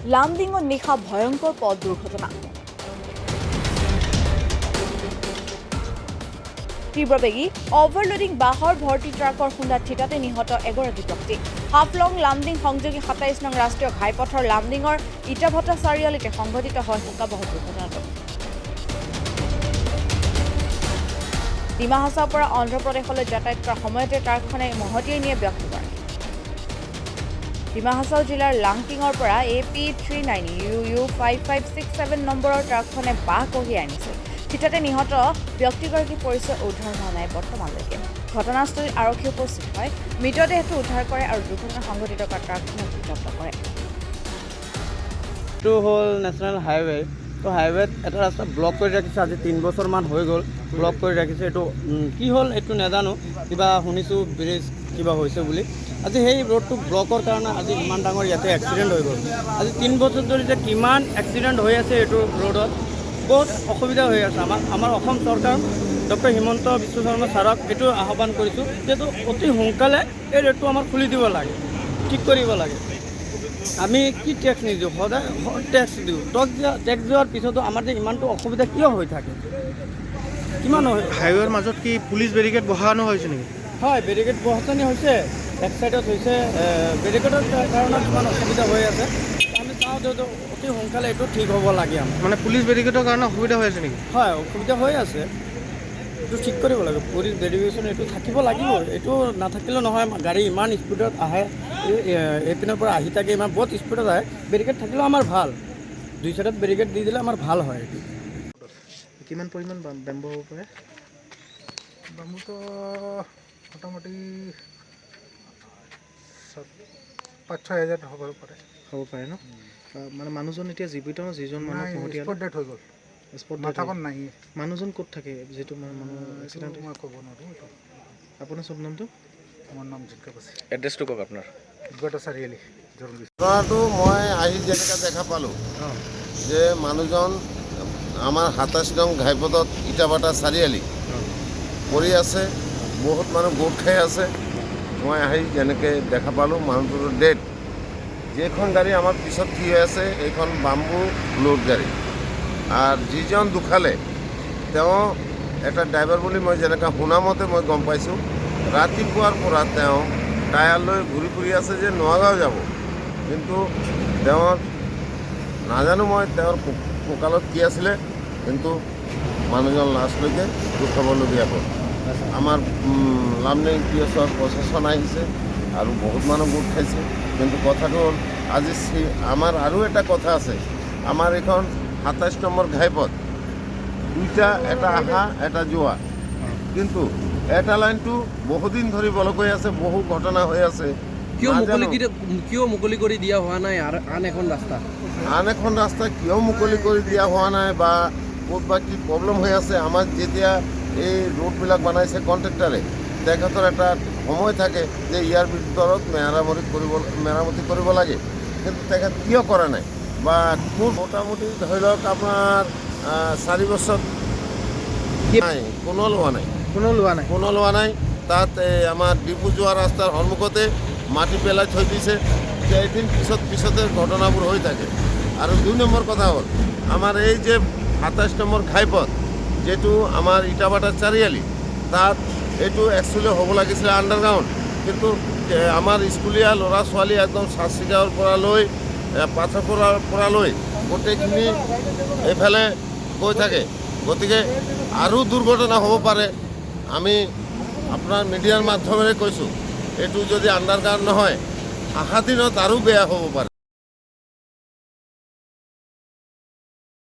লামডিঙত নিশা ভয়ংকৰ পথ দুৰ্ঘটনা। তীব্ৰবেগী অভাৰলোডিং বাহৰ ভৰ্তি ট্ৰাকৰ খুন্দাত থিতাতে নিহত এগৰাকী ব্যক্তি। হাফলং লামডিং সংযোগী ২৭ নং ৰাষ্ট্ৰীয় ঘাইপথৰ লামডিঙৰ ইটাভটা চাৰিআলিতে সংঘটিত হয় শোকাবহ দুৰ্ঘটনাটো। ডিমা হাছাওৰ পৰা অন্ধ্ৰপ্ৰদেশলৈ যাতায়াত কৰাৰ সময়তে ট্ৰাকখনে মহতিয়াই নিয়ে ব্যক্তিগৰাকী। ডিমা হাছাও জিলাৰ লাংটিঙৰ পৰা AP39 UU 5567 নম্বৰৰ ট্ৰাকখনে বাঁহ কঢ়িয়াই আনিছিল। থিতাতে নিহত ব্যক্তিগৰাকীৰ পৰিচয় উদ্ধাৰ হোৱা নাই বৰ্তমানলৈকে। ঘটনাস্থলীত আৰক্ষী উপস্থিত হয়, মৃতদেহটো উদ্ধাৰ কৰে আৰু দুৰ্ঘটনা সংঘটিত কৰা ট্ৰাকখনক জব্দ কৰে। এইটো হ'ল নেশ্যনেল হাইৱে। তো হাইৱেত এটা ৰাস্তা ব্লক কৰি ৰাখিছে, আজি ৩ বছৰমান হৈ গ'ল ব্লক কৰি ৰাখিছে। এইটো কি হ'ল এইটো নাজানো, কিবা শুনিছোঁ ব্ৰিজ কিবা হৈছে বুলি। আজি সেই ৰোডটো ব্লকৰ কাৰণে আজি ইমান ডাঙৰ ইয়াতে এক্সিডেণ্ট হৈ গ'ল। আজি 3 বছৰ ধৰি যে কিমান এক্সিডেণ্ট হৈ আছে এইটো ৰোডত, বহুত অসুবিধা হৈ আছে। আমাৰ অসম চৰকাৰ ডক্টৰ হিমন্ত বিশ্ব শৰ্মা ছাৰক এইটো আহ্বান কৰিছোঁ যে অতি সোনকালে এই ৰোডটো আমাৰ খুলি দিব লাগে, ঠিক কৰিব লাগে। আমি কি টেক্স নিদিওঁ, সদায় টেক্স দিওঁ। টেক্স দিয়াৰ পিছতো আমাৰ যে ইমানটো অসুবিধা কিয় হৈ থাকে, কিমান হয়? হাইৱেৰ মাজত কি পুলিচ বেৰিকেড বহানো হৈছে নেকি? হয়, বেৰিকেড বহানি হৈছে, এক চাইডত হৈছে। বেৰিকেডৰ কাৰণে কিমান অসুবিধা হৈ আছে। আমি চাওঁ যে অতি সোনকালে এইটো ঠিক হ'ব লাগে আমাৰ। মানে পুলিচ বেৰিকেডৰ কাৰণে অসুবিধা হৈ আছে নেকি? হয়, অসুবিধা হৈ আছে, এইটো ঠিক কৰিব লাগে। পুলিচ বেৰিকেড এইটো থাকিব লাগিব, এইটো নাথাকিলেও নহয়। গাড়ী ইমান স্পীডত আহে, এইপিনৰ পৰা আহি থাকে, ইমান বহুত স্পীডত আহে। বেৰিকেড থাকিলেও আমাৰ ভাল, দুই চাইডত বেৰিকেড দি দিলে আমাৰ ভাল হয়। এইটো কিমান পৰিমাণ বেম্বো হ'ব পাৰে? বেম্বোটো মোটামুটি ৫-৬ হাজাৰ হ'ব পাৰে ন? মানে মানুহজন এতিয়া জীৱিত, যিজন মানুহ স্পট ডেথ হৈ গ'ল। স্পট ডেথ নাই। মানুহজন ক'ত থাকে যিটো মানুহ এক্সিডেণ্ট? মই ক'ব নোৱাৰোঁ। আপোনাৰ শুভ নামটো? মোৰ নাম জিজ্ঞা পাছি। এড্ৰেছটো কওক আপোনাৰ। ইটাভটা চাৰিআলি জৰুৰী। ঘটনাটো মই আহি যেনেকৈ দেখা পালোঁ যে মানুহজন আমাৰ ২৭ নং ঘাইপথত ইটাভটা চাৰিআলি পৰি আছে, বহুত মানুহ গোট খাই আছে। মই আহি যেনেকৈ দেখা পালোঁ মানুহটোৰ ডেড। যিখন গাড়ী আমাৰ পিছত থিয় হৈ আছে এইখন বাম্বু লোড গাড়ী, আৰু যিজন দুখালে তেওঁ এটা ড্ৰাইভাৰ বুলি মই যেনেকৈ শুনামতে মই গম পাইছোঁ। ৰাতিপুৱাৰ পৰা তেওঁ টায়াৰ লৈ ঘূৰি ফুৰি আছে যে নগাঁও যাব, কিন্তু তেওঁৰ নাজানো মই তেওঁৰ কঁকালত কি আছিলে, কিন্তু মানুহজন লাষ্টলৈকে দুখ খাবলগীয়া হ'ল। আমাৰ লামডিং পিএছৰ প্ৰশাসন আহিছে আৰু বহুত মানুহ গোট খাইছে, কিন্তু কথাটো হ'ল আজি আমাৰ আৰু এটা কথা আছে। আমাৰ এইখন ২৭ নম্বৰ ঘাইপথ দুইটা, এটা আহা এটা যোৱা, কিন্তু এটা লাইনটো বহুদিন ধৰি ব্লক হৈ আছে, বহু ঘটনা হৈ আছে। কিয় মুকলি কৰি দিয়া হোৱা নাই আন এখন ৰাস্তা কিয় মুকলি কৰি দিয়া হোৱা নাই, বা ক'ত বা কি প্ৰব্লেম হৈ আছে? আমাৰ যেতিয়া এই ৰোডবিলাক বনাইছে কণ্ট্ৰেক্টাৰে, তেখেতৰ এটা সময় থাকে যে ইয়াৰ ভিতৰত মেৰামতি কৰিব লাগে, কিন্তু তেখেত কিয় কৰা নাই? বা মোৰ মোটামুটি ধৰি লওক আপোনাৰ ৪ বছৰ নাই, কোনো লোৱা নাই। তাত আমাৰ ডিপু যোৱা ৰাস্তাৰ সন্মুখতে মাটি পেলাই থৈ দিছে। এদিন পিছতে ঘটনাবোৰ হৈ থাকে। আৰু ২ নম্বৰ কথা হ'ল আমাৰ এই যে ২৭ নম্বৰ ঘাইপথ, যিটো আমাৰ ইটাভটা চাৰিআলি, তাত এইটো একচুৱেলি হ'ব লাগিছিলে আণ্ডাৰগ্ৰাউণ্ড, কিন্তু আমাৰ স্কুলীয়া ল'ৰা ছোৱালী একদম চাচিগাঁৱৰ পৰা লৈ পাথৰপুৰৰ পৰা লৈ গোটেইখিনি এইফালে গৈ থাকে। গতিকে আৰু দুৰ্ঘটনা হ'ব পাৰে। আমি আপোনাৰ মিডিয়াৰ মাধ্যমেৰে কৈছোঁ, এইটো যদি আণ্ডাৰগ্ৰাউণ্ড নহয়, অহা দিনত আৰু বেয়া হ'ব পাৰে।